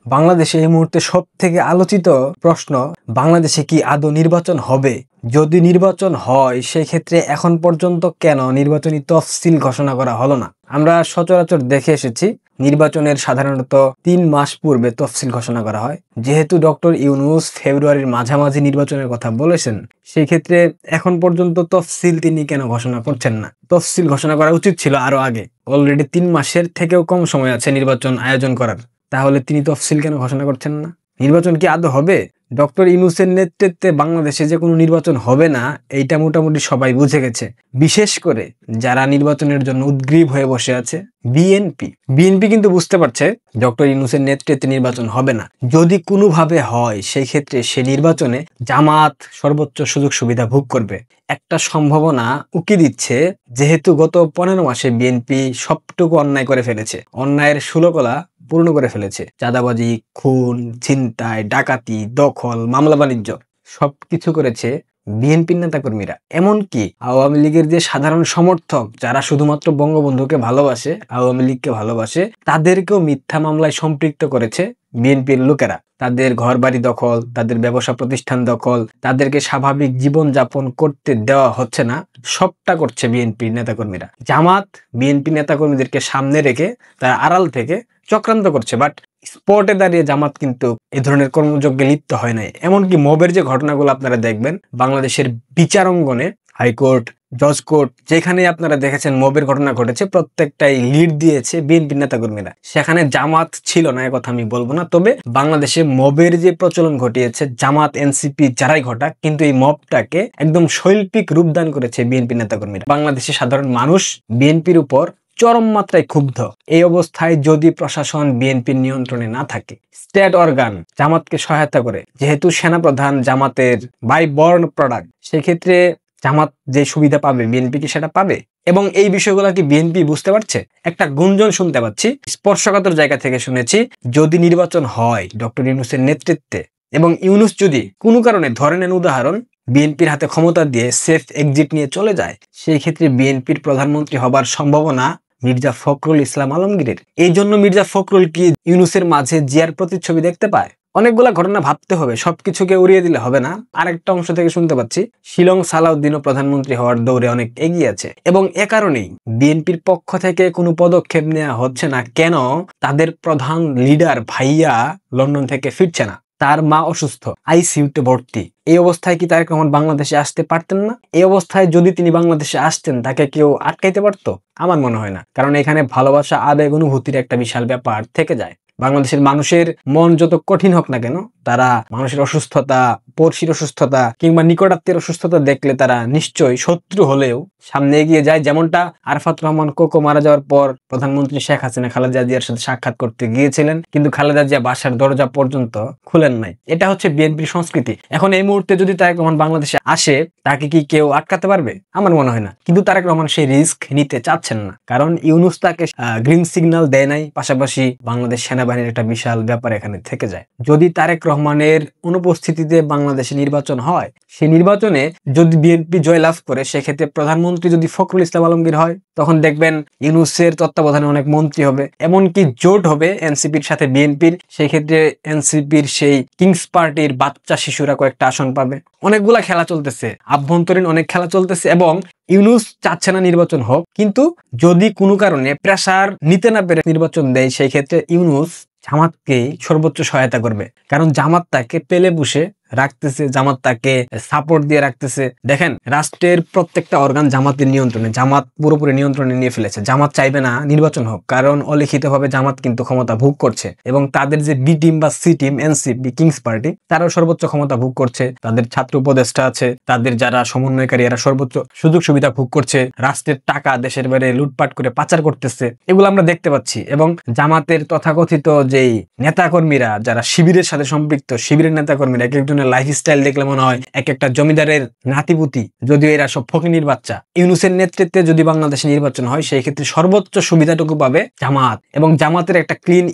বাংলাদেশে এই মুহূর্তে সবথেকে আলোচিত প্রশ্ন, বাংলাদেশে কি আদৌ নির্বাচন হবে? যদি নির্বাচন হয় সেই ক্ষেত্রে এখন পর্যন্ত কেন নির্বাচনী তফসিল ঘোষণা করা হলো না? আমরা সচরাচর দেখে এসেছি নির্বাচনের সাধারণত 3 মাস পূর্বে তফসিল ঘোষণা করা হয়। যেহেতু ডক্টর ইউনূস ফেব্রুয়ারির মাঝামাঝি নির্বাচনের কথা বলেছেন, সেই ক্ষেত্রে এখন পর্যন্ত তফসিল তিনি কেন ঘোষণা করছেন না? তফসিল ঘোষণা করা উচিত ছিল আরো আগে। অলরেডি 3 মাসের থেকেও কম সময় আছে নির্বাচন আয়োজন করার। তাহলে তিনি তফসিল কেন ঘোষণা করছেন না? নির্বাচন কি আদৌ হবে? ডক্টর ইউনূসের নেতৃত্বে বাংলাদেশে যে কোনো নির্বাচন হবে না, এইটা মোটামুটি সবাই বুঝে গেছে। বিশেষ করে যারা নির্বাচনের জন্য উদ্গ্রীব হয়ে বসে আছে, বিএনপি কিন্তু বুঝতে পারছে ডক্টর ইউনূসের নেতৃত্বে নির্বাচন হবে না। যদি কোনোভাবে হয় সেই ক্ষেত্রে সে নির্বাচনে জামাত সর্বোচ্চ সুযোগ সুবিধা ভোগ করবে। একটা সম্ভাবনা উকি দিচ্ছে, যেহেতু গত 15 মাসে বিএনপি সবটুকু অন্যায় করে ফেলেছে, অন্যায়ের ষোলকলা পূর্ণ করে ফেলেছে। চাঁদাবাজি, খুন, ছিনতাই, ডাকাতি, দখল, মামলা বাণিজ্য সবকিছু করেছে বিএনপির নেতাকর্মীরা। এমনকি আওয়ামী লীগের যে সাধারণ সমর্থক, যারা শুধুমাত্র বঙ্গবন্ধুকে ভালোবাসে, আওয়ামী লীগকে ভালোবাসে, তাদেরকেও মিথ্যা মামলায় সম্পৃক্ত করেছে বিএনপির লোকেরা। তাদের ঘরবাড়ি দখল, তাদের ব্যবসা প্রতিষ্ঠান দখল, তাদেরকে স্বাভাবিক জীবন যাপন করতে দেওয়া হচ্ছে না, সবটা করছে বিএনপির নেতাকর্মীরা। জামাত বিএনপি নেতাকর্মীদেরকে সামনে রেখে তারা আড়াল থেকে চক্রান্ত করছে, বাট স্পটে দাঁড়িয়ে জামাত কিন্তু এ ধরনের কর্মযজ্ঞে লিপ্ত হয় নাই। এমনকি মবের যে ঘটনাগুলো আপনারা দেখবেন বাংলাদেশের বিচার অঙ্গনে, হাইকোর্ট, জজ কোর্ট, যেখানে আপনারা দেখেছেন মবের ঘটনা ঘটেছে, প্রত্যেকটাই লিড দিয়েছে বিএনপি নেতাকর্মীরা। সেখানে জামাত ছিল না, কথা আমি বলবো না। তবে বাংলাদেশে মবের যে প্রচলন ঘটিয়েছে জামাত এনসিপি যারাই ঘটাক, কিন্তু এই মবটাকে একদম শৈল্পিক রূপদান করেছে বিএনপি নেতাকর্মীরা। বাংলাদেশের সাধারণ মানুষ বিএনপির উপর চরম মাত্রায় ক্ষুব্ধ। এই অবস্থায় যদি প্রশাসন বিএনপির নিয়ন্ত্রণে না থাকে, স্টেট অর্গান জামাতকে সহায়তা করে, যেহেতু সেনাপ্রধান জামাতের বাই বর্ন প্রোডাক্ট, সেক্ষেত্রে জামাত যে সুবিধা পাবে বিএনপি কি সেটা পাবে? এবং এই বিষয়গুলো কি বিএনপি বুঝতে পারছে? একটা গুঞ্জন শুনতে পাচ্ছি, স্পর্শকাতর জায়গা থেকে শুনেছি, যদি নির্বাচন হয় ডক্টর ইউনূসের নেতৃত্বে এবং ইউনূস যদি কোনো কারণে, ধরে নেন উদাহরণ, বিএনপির হাতে ক্ষমতা দিয়ে সেফ এক্সিট নিয়ে চলে যায়, সেই ক্ষেত্রে বিএনপির প্রধানমন্ত্রী হবার সম্ভাবনা মির্জা ফখরুল ইসলাম আলমগীরের। এই জন্য মির্জা ফখরুল কি ইউনূসের মাঝে জিয়ার প্রতিচ্ছবি দেখতে পায়? অনেকগুলা ঘটনা ভাবতে হবে, সবকিছুকে উড়িয়ে দিলে হবে না। আরেকটা অংশ থেকে শুনতে পাচ্ছি শিলং সালাউদ্দিনও প্রধানমন্ত্রী হওয়ার দৌড়ে অনেক এগিয়ে আছে, এবং এ কারণেই বিএনপির পক্ষ থেকে কোনো পদক্ষেপ নেওয়া হচ্ছে না। কেন? তাদের প্রধান লিডার ভাইয়া লন্ডন থেকে ফিরছে না, তার মা অসুস্থ, আইসিইউতে ভর্তি। এই অবস্থায় কি তারেক রহমান বাংলাদেশে আসতে পারতেন না? এই অবস্থায় যদি তিনি বাংলাদেশে আসতেন, তাকে কেউ আটকাইতে পারতো? আমার মনে হয় না, কারণ এখানে ভালোবাসা, আবেগ, অনুভূতির একটা বিশাল ব্যাপার থেকে যায়। বাংলাদেশের মানুষের মন যত কঠিন হোক না কেন, তারা মানুষের অসুস্থতা, পড়শির অসুস্থতা কিংবা নিকটাত্মীয় অসুস্থতা দেখলে তারা নিশ্চয়ই শত্রু হলেও সামনে এগিয়ে যায়। যেমনটা আরাফাত রহমান কোকো মারা যাওয়ার পর প্রধানমন্ত্রী শেখ হাসিনা খালেদা জিয়ার সাথে সাক্ষাৎ করতে গিয়েছিলেন, কিন্তু খালেদা জিয়া বাসার দরজা পর্যন্ত খুলেন নাই। এটা হচ্ছে বিএনপির সংস্কৃতি। এখন এই মুহূর্তে যদি তারেক রহমান বাংলাদেশে আসে, তাকে কি কেউ আটকাতে পারবে? আমার মনে হয় না। কিন্তু তারেক রহমান সেই রিস্ক নিতে চাচ্ছেন না, কারণ ইউনূস তাকে গ্রিন সিগন্যাল দেয় নাই। পাশাপাশি বাংলাদেশ সেনাবাহিনীর একটা বিশাল ব্যাপার এখানে থেকে যায়। যদি তারেক রহমানের অনুপস্থিতিতে বাংলাদেশে নির্বাচন হয়, সেই নির্বাচনে যদি বিএনপি জয়লাভ করে, সেক্ষেত্রে প্রধানমন্ত্রী যদি ফখরুল ইসলাম আলমগীর হয়, তখন দেখবেন ইউনূসের তত্ত্বাবধানে অনেক মন্ত্রী হবে, এমনকি জোট হবে এনসিপির সাথে বিএনপির। সেই ক্ষেত্রে এনসিপির সেই কিংস পার্টির বাচ্চা শিশুরা কয়েকটা আসন পাবে। অনেকগুলা খেলা চলতেছে, আভ্যন্তরীণ অনেক খেলা চলতেছে, এবং ইউনূস চাচ্ছে না নির্বাচন হোক। কিন্তু যদি কোনো কারণে প্রেসার নিতে না পেরে নির্বাচন দেয়, সেই ক্ষেত্রে ইউনূস জামাতকেই সর্বোচ্চ সহায়তা করবে, কারণ জামাত তাকে পেলে পুষে রাখতেছে, জামাত তাকে সাপোর্ট দিয়ে রাখতেছে। দেখেন, রাষ্ট্রের প্রত্যেকটা অর্গান জামাতের নিয়ন্ত্রণে, জামাত পুরোপুরি নিয়ন্ত্রণে নিয়ে ফেলেছে। জামাত চাইবে না নির্বাচন হোক, কারণ অলিখিতভাবে জামাত কিন্তু ক্ষমতা ভোগ করছে, এবং তাদের যে বি টিম বা C team NCP king's party, তারাও সর্বোচ্চ ক্ষমতা ভোগ করছে। তাদের ছাত্র উপদেষ্টা আছে, তাদের যারা সমন্বয়কারী, এরা সর্বোচ্চ সুযোগ সুবিধা ভোগ করছে। রাষ্ট্রের টাকা দেশের বাইরে লুটপাট করে পাচার করতেছে, এগুলো আমরা দেখতে পাচ্ছি। এবং জামাতের তথাকথিত যেই নেতাকর্মীরা যারা শিবিরের সাথে সম্পৃক্ত, শিবিরের নেতাকর্মীরা এক একজনের লাইফস্টাইল দেখলে মনে হয় এক একটা জমিদারের নাতিপুতি, যদিও এরা সব ফকিনীর বাচ্চা। ইউনূসের নেতৃত্বে যদি বাংলাদেশে নির্বাচন হয়, সেই ক্ষেত্রে সর্বোচ্চ সুবিধাটুকু পাবে জামাত, এবং জামাতের একটা ক্লিন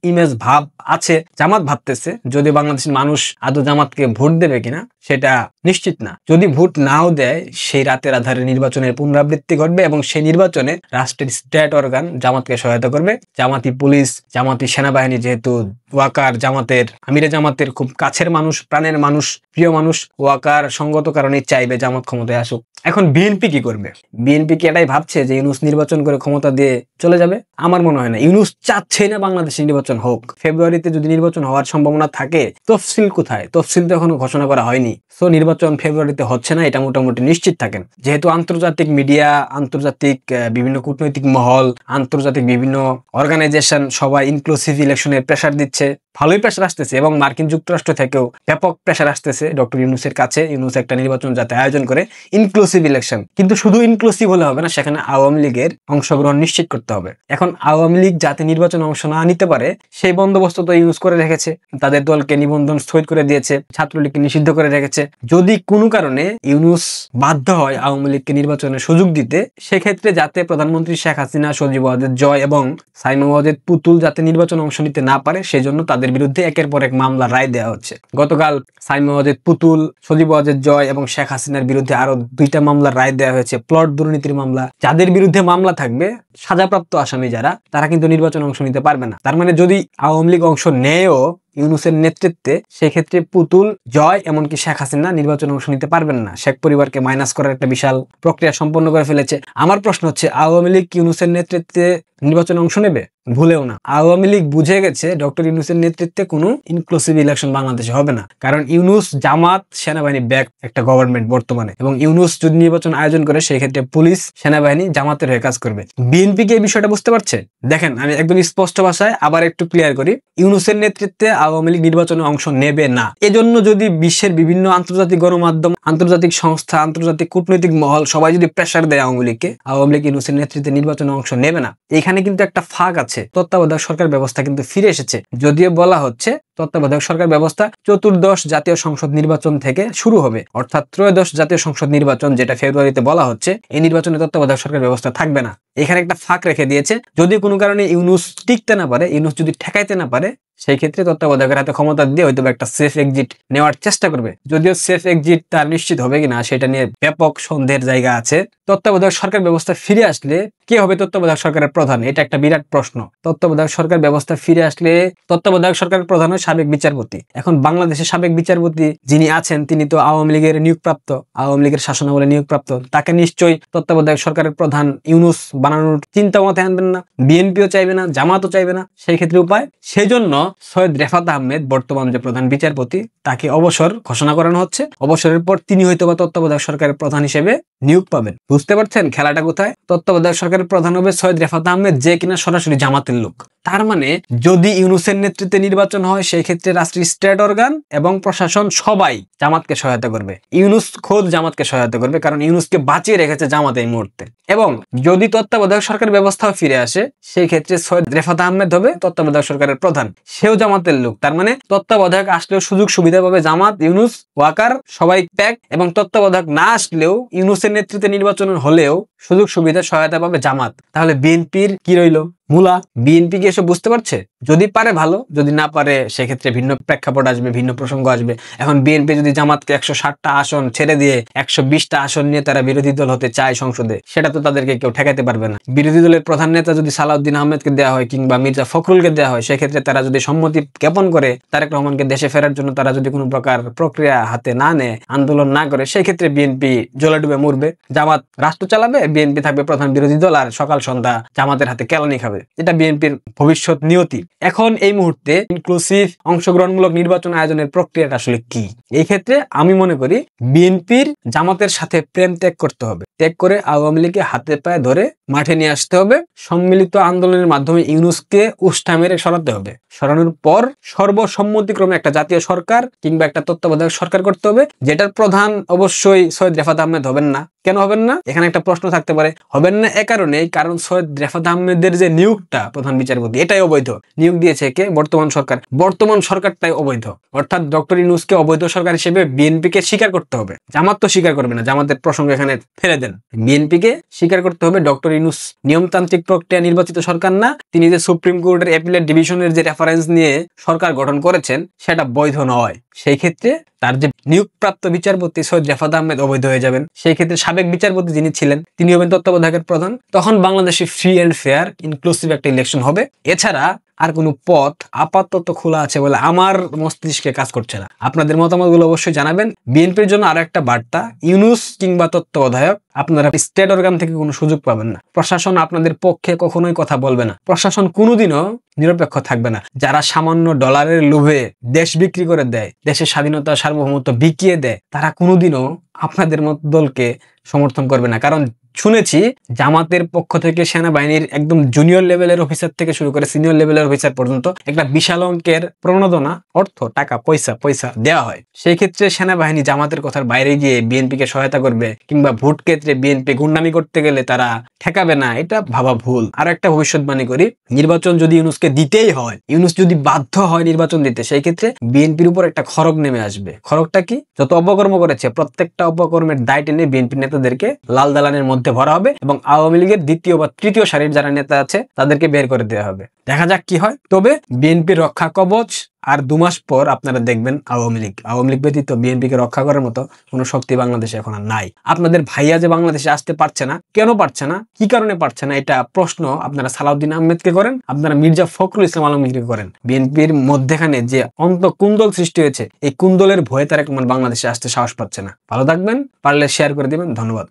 ইমেজ ভাব আছে। জামাত ভাবতেছে যদি বাংলাদেশের মানুষ আদৌ জামাতকে ভোট দেবে কিনা সেটা নিশ্চিত না। যদি ভোট নাও দেয়, সেই রাতের আধারে নির্বাচনের পুনরাবৃত্তি ঘটবে, এবং সেই নির্বাচনে রাষ্ট্রের স্টেট অর্গান জামাতকে সহায়তা করবে। জামাতি পুলিশ, জামাতি সেনাবাহিনী যেহেতু ওয়াকার জামাতের আমিরে জামাতের খুব কাছের মানুষ, প্রাণের মানুষ, প্রিয় মানুষ। ওয়াকার সঙ্গত কারণে চাইবে জামাত ক্ষমতায় আসুক। এখন বিএনপি কি করবে? বিএনপি কি এটাই ভাবছে যে ইউনূস নির্বাচন করে ক্ষমতা দিয়ে চলে যাবে? আমার মনে হয় না। ইউনূস চাচ্ছে না বাংলাদেশে নির্বাচন হোক। ফেব্রুয়ারিতে যদি নির্বাচন হওয়ার সম্ভাবনা থাকে, তফসিল কোথায়? তফসিল তো এখনো ঘোষণা করা হয়নি। সো নির্বাচন ফেব্রুয়ারিতে হচ্ছে না, এটা মোটামুটি নিশ্চিত থাকেন। যেহেতু আন্তর্জাতিক মিডিয়া, আন্তর্জাতিক বিভিন্ন কূটনৈতিক মহল, আন্তর্জাতিক বিভিন্ন অর্গানাইজেশন সবাই ইনক্লুসিভ ইলেকশনের প্রেসার দিচ্ছে, ভালোই প্রেসার আসতেছে, এবং মার্কিন যুক্তরাষ্ট্র থেকেও ব্যাপক প্রেসার আসতেছে ডক্টর ইউনূসের কাছে। ইউনূস একটা নির্বাচন যাতে আয়োজন করে, ইনক্লুসিভ ইলেকশন। কিন্তু শুধু ইনক্লুসিভ হলে হবে না, সেখানে আওয়ামী লীগের অংশগ্রহণ নিশ্চিত করতে হবে। এখন আওয়ামী লীগ যাতে নির্বাচনে অংশ না নিতে পারে সেই বন্দোবস্ত তো ইউনূস করে রেখেছে। তাদের দলকে নিবন্ধন স্থগিত করে দিয়েছে, ছাত্রলীগকে নিষিদ্ধ করে রেখেছে। যদি কোনো কারণে ইউনূস বাধ্য হয় আওয়ামী লীগকে নির্বাচনের সুযোগ দিতে, সেক্ষেত্রে যাতে প্রধানমন্ত্রী শেখ হাসিনা, সজীব ওয়াজেদ জয় এবং সাইমা ওয়াজেদ পুতুল যাতে নির্বাচনে অংশ নিতে না পারে, সেজন্য তাদের বিরুদ্ধে একের পর এক মামলা রায় দেওয়া হচ্ছে। গতকাল সাইমা ওয়াজেদ পুতুল, সজীব ওয়াজেদ জয় এবং শেখ হাসিনার বিরুদ্ধে আরো 2টা মামলার রায় দেওয়া হয়েছে, প্লট দুর্নীতির মামলা। যাদের বিরুদ্ধে মামলা থাকবে, সাজাপ্রাপ্ত আসামি যারা, তারা কিন্তু নির্বাচনে অংশ নিতে পারবে না। তার মানে যদি আওয়ামী লীগ অংশ নেয়ও ইউনূসের নেতৃত্বে, সেক্ষেত্রে পুতুল, জয় এমনকি শেখ হাসিনা নির্বাচনে অংশ নিতে পারবেন না। শেখ পরিবারকে মাইনাস করার একটা বিশাল প্রক্রিয়া সম্পন্ন করে ফেলেছে। আমার প্রশ্ন হচ্ছে, আওয়ামী লীগ ইউনূসের নেতৃত্বে নির্বাচনে অংশ নেবে? ভুলেও না। আওয়ামী লীগ বুঝে গেছে ডক্টর ইউনূসের নেতৃত্বে কোনো ইনক্লুসিভ ইলেকশন বাংলাদেশে হবে না। কারণ ইউনূস, জামাত, সেনাবাহিনী ব্যাক একটা গভর্নমেন্ট বর্তমানে, এবং ইউনূস যদি নির্বাচন আয়োজন করে সেই ক্ষেত্রে পুলিশ, সেনাবাহিনী জামাতের হয়ে কাজ করবে। বিএনপি কি এই বিষয়টা বুঝতে পারছে? দেখেন, আমি একদম স্পষ্ট ভাষায় আবার একটু ক্লিয়ার করি, ইউনূসের নেতৃত্বে আওয়ামী লীগ নির্বাচনে অংশ নেবে না। এজন্য যদি বিশ্বের বিভিন্ন আন্তর্জাতিক গণমাধ্যম, আন্তর্জাতিক সংস্থা, আন্তর্জাতিক কূটনৈতিক মহল সবাই যদি প্রেসার দেয় আওয়ামী লীগকে, আওয়ামী লীগ ইউনূসের নেতৃত্বে নির্বাচনে অংশ নেবে না। এখানে কিন্তু একটা ফাঁক আছে। তত্ত্বাবধায়ক সরকার ব্যবস্থা কিন্তু ফিরে এসেছে, যদিও বলা হচ্ছে তত্ত্বাবধায়ক সরকার ব্যবস্থা 14th জাতীয় সংসদ নির্বাচন থেকে শুরু হবে, অর্থাৎ 13th জাতীয় সংসদ নির্বাচন যেটা ফেব্রুয়ারিতে বলা হচ্ছে, এই নির্বাচনে তত্ত্বাবধায়ক সরকার ব্যবস্থা থাকবে না। এখানে একটা ফাঁক রেখে দিয়েছে, যদি কোনো কারণে ইউনূস টিকতে না পারে, ইউনূস যদি ঠেকাইতে না পারে, সেই ক্ষেত্রে তত্ত্বাবধায়কের হাতে ক্ষমতা দিয়ে হয়তো একটা সেফ এক্সিট নেওয়ার চেষ্টা করবে। যদিও সেফ এক্সিট তার নিশ্চিত হবে কিনা সেটা নিয়ে ব্যাপক সন্দেহের জায়গা আছে। তত্ত্বাবধায়ক সরকার ব্যবস্থা ফিরে আসলে কে হবে তত্ত্বাবধায়ক সরকারের প্রধান? এটা একটা বিরাট প্রশ্ন। তত্ত্বাবধায়ক সরকার ব্যবস্থা ফিরে আসলে তত্ত্বাবধায়ক সরকারের প্রধান হয় সাবেক বিচারপতি। এখন বাংলাদেশের সাবেক বিচারপতি যিনি আছেন, তিনি তো আওয়ামী লীগের নিয়োগপ্রাপ্ত, আওয়ামী লীগের শাসনামলে নিয়োগপ্রাপ্ত। তাকে নিশ্চয়ই তত্ত্বাবধায়ক সরকারের প্রধান ইউনূস বানানোর চিন্তা মাথায় আনবেন না, বিএনপিও চাইবে না, জামাতও চাইবে না। সেই ক্ষেত্রে উপায়, সেই জন্য সৈয়দ রেফাত আহমেদ, বর্তমান যে প্রধান বিচারপতি, তাকে অবসর ঘোষণা করানো হচ্ছে। অবসরের পর তিনি হয়তোবা তত্ত্বাবধায়ক সরকারের প্রধান হিসেবে নিয়োগ পাবেন। বুঝতে পারছেন খেলাটা কোথায়? তত্ত্বাবধায়ক সরকারের প্রধান হবে সৈয়দ রেফাত আহমেদ, যে কিনা সরাসরি জামাতের লোক। তার মানে যদি ইউনূসের নেতৃত্বে নির্বাচন হয়, সেই ক্ষেত্রে রাষ্ট্রীয় স্টেট অর্গান এবং প্রশাসন সবাই জামাতকে সহায়তা করবে। ইউনূস খোদ জামাতকে সহায়তা করবে, কারণ ইউনূসকে বাঁচিয়ে রেখেছে জামাত এই মুহূর্তে। এবং যদি তত্ত্বাবধায়ক সরকার ব্যবস্থাও ফিরে আসে, সেই ক্ষেত্রে সৈয়দ রেফাত আহমেদ হবে তত্ত্বাবধায়ক সরকারের প্রধান, সেও জামাতের লোক। তার মানে তত্ত্বাবধায়ক আসলেও সুযোগ সুবিধা পাবে জামাত, ইউনূস, ওয়াকার সবাই প্যাক, এবং তত্ত্বাবধায়ক না আসলেও ইউনূসের নেতৃত্বে নির্বাচন হলেও সুযোগ সুবিধা সহায়তা পাবে জামাত। তাহলে বিএনপির কি রইল? মূলা। বিএনপি কি এসব বুঝতে পারছে? যদি পারে ভালো, যদি না পারে সেক্ষেত্রে ভিন্ন প্রেক্ষাপট আসবে, ভিন্ন প্রসঙ্গ আসবে। এখন বিএনপি যদি জামাতকে 160টা আসন ছেড়ে দিয়ে 120টা আসন নিয়ে তারা বিরোধী দল হতে চায় সংসদে, সেটা তো তাদেরকে কেউ ঠেকাতে পারবে না। বিরোধী দলের প্রধান নেতা যদি সালাউদ্দিন আহমেদকে দেওয়া হয় কিংবা মির্জা ফখরুলকে দেওয়া হয়, সেক্ষেত্রে তারা যদি সম্মতি জ্ঞাপন করে তারেক রহমানকে দেশে ফেরার জন্য তারা যদি কোনো প্রকার প্রক্রিয়া হাতে না নেয়, আন্দোলন না করে, সেই ক্ষেত্রে বিএনপি জ্বলে ডুবে মরবে। জামাত রাষ্ট্র চালাবে, বিএনপি থাকবে প্রধান বিরোধী দল, আর সকাল সন্ধ্যা জামাতের হাতে কেলানি খাবে। এটা বিএনপির ভবিষ্যৎ নিয়তি। এখন এই মুহূর্তে ইনক্লুসিভ অংশগ্রহণমূলক নির্বাচন আয়োজনের প্রক্রিয়াটা আসলে কি? এই ক্ষেত্রে আমি মনে করি বিএনপির জামাতের সাথে প্রেম ত্যাগ করতে হবে, ত্যাগ করে আওয়ামী লীগকে হাতে পায়ে ধরে মাঠে নিয়ে আসতে হবে। সম্মিলিত আন্দোলনের মাধ্যমে ইউনূসকে উষ্টা মেরে সরাতে হবে। সরানোর পর সর্বসম্মতিক্রমে একটা জাতীয় সরকার কিংবা একটা তত্ত্বাবধায়ক সরকার করতে হবে, যেটার প্রধান অবশ্যই সৈয়দ রেফাত আহমেদ হবেন না। কেন হবেন না? এখানে একটা প্রশ্ন থাকতে পারে। হবেন না এ কারণেই, কারণ সৈয়দ রেফাত আহমেদের যে নিয়োগটা প্রধান বিচারপতি, এটাই অবৈধ। নিয়োগ দিয়েছে কে? বর্তমান সরকার। বর্তমান সরকারটাই অবৈধ, অর্থাৎ ডক্টর ইউনূসকে অবৈধ সরকার হিসেবে বিএনপিকে স্বীকার করতে হবে। জামাত তো স্বীকার করবে না, জামাতের প্রসঙ্গ এখানে ফেলে দেন। বিএনপিকে স্বীকার করতে হবে ডক্টর ইউনূস নিয়মতান্ত্রিক প্রক্রিয়া নির্বাচিত সরকার না। তিনি যে সুপ্রিম কোর্টের অ্যাপিলেট ডিভিশনের যে রেফারেন্স নিয়ে সরকার গঠন করেছেন, সেটা বৈধ নয়। সেই ক্ষেত্রে তার যে নিয়োগপ্রাপ্ত বিচারপতি সৈয়দ রেফাত আহমেদ অবৈধ হয়ে যাবেন। সেই ক্ষেত্রে সাবেক বিচারপতি যিনি ছিলেন, তিনি হবেন তত্ত্বাবধায়কের প্রধান। তখন বাংলাদেশে ফ্রি অ্যান্ড ফেয়ার ইনক্লুসিভ একটা ইলেকশন হবে। এছাড়া আর কোনো পথ আপাতত খোলা আছে বলে আমার মস্তিষ্কে কাজ করছে না। আপনাদের মতামতগুলো অবশ্যই জানাবেন। বিএনপির জন্য আরো একটা বার্তা, ইউনূস কিংবা তত্ত্বাবধায়ক আপনারা স্টেট অর্গান থেকে কোনো সুযোগ পাবেন না। প্রশাসন আপনাদের পক্ষে কখনোই কথা বলবে না। প্রশাসন কোনোদিনও নিরপেক্ষ থাকবে না। যারা সামান্য ডলারের লোভে দেশ বিক্রি করে দেয়, দেশের স্বাধীনতা সার্বভৌমত্ব বিকিয়ে দেয়, তারা কোনোদিনও আপনাদের মতো দলকে সমর্থন করবে না। কারণ শুনেছি জামাতের পক্ষ থেকে সেনাবাহিনীর একদম জুনিয়র লেভেলের অফিসার থেকে শুরু করে সিনিয়র লেভেলের অফিসার পর্যন্ত একটা বিশাল অঙ্কের প্রণোদনা, অর্থ, টাকা, পয়সা দেওয়া হয়। সেই ক্ষেত্রে সেনাবাহিনী জামাতের কথার বাইরে গিয়ে বিএনপিকে সহায়তা করবে কিংবা ভোট ক্ষেত্রে বিএনপি গুন্ডামি করতে গেলে তারা ঠেকাবে না, এটা ভাবা ভুল। আর একটা ভবিষ্যৎবাণী করি, নির্বাচন যদি ইউনূসকে দিতেই হয়, ইউনূস যদি বাধ্য হয় নির্বাচন দিতে, সেই ক্ষেত্রে বিএনপির উপর একটা খড়গ নেমে আসবে। খড়গটা কি? যত অপকর্ম করেছে প্রত্যেকটা অপকর্মের দায় টেনে বিএনপি নেতাদেরকে লাল দালানের মধ্যে ভরা হবে এবং আওয়ামী লীগের দ্বিতীয় বা তৃতীয় সারির যারা নেতা আছে তাদেরকে বের করে দেওয়া হবে। দেখা যাক কি হয়। তবে বিএনপির রক্ষা কবচ আর 2 মাস পর আপনারা দেখবেন আওয়ামী লীগ ব্যতীত বিএনপিকে রক্ষা করার মতো কোনো শক্তি বাংলাদেশে এখন আর নাই। আপনাদের ভাইয়া যে বাংলাদেশে আসতে পারছে না, কেন পারছে না, কি কারণে পারছে না, এটা প্রশ্ন আপনারা সালাউদ্দিন আহমেদকে করেন, আপনারা মির্জা ফখরুল ইসলাম আলমগীরকে করেন। বিএনপির মধ্যেখানে যে কুন্দল সৃষ্টি হয়েছে, এই কুন্দলের ভয়ে তারা বাংলাদেশে আসতে সাহস পাচ্ছে না। ভালো থাকবেন, পারলে শেয়ার করে দিবেন। ধন্যবাদ।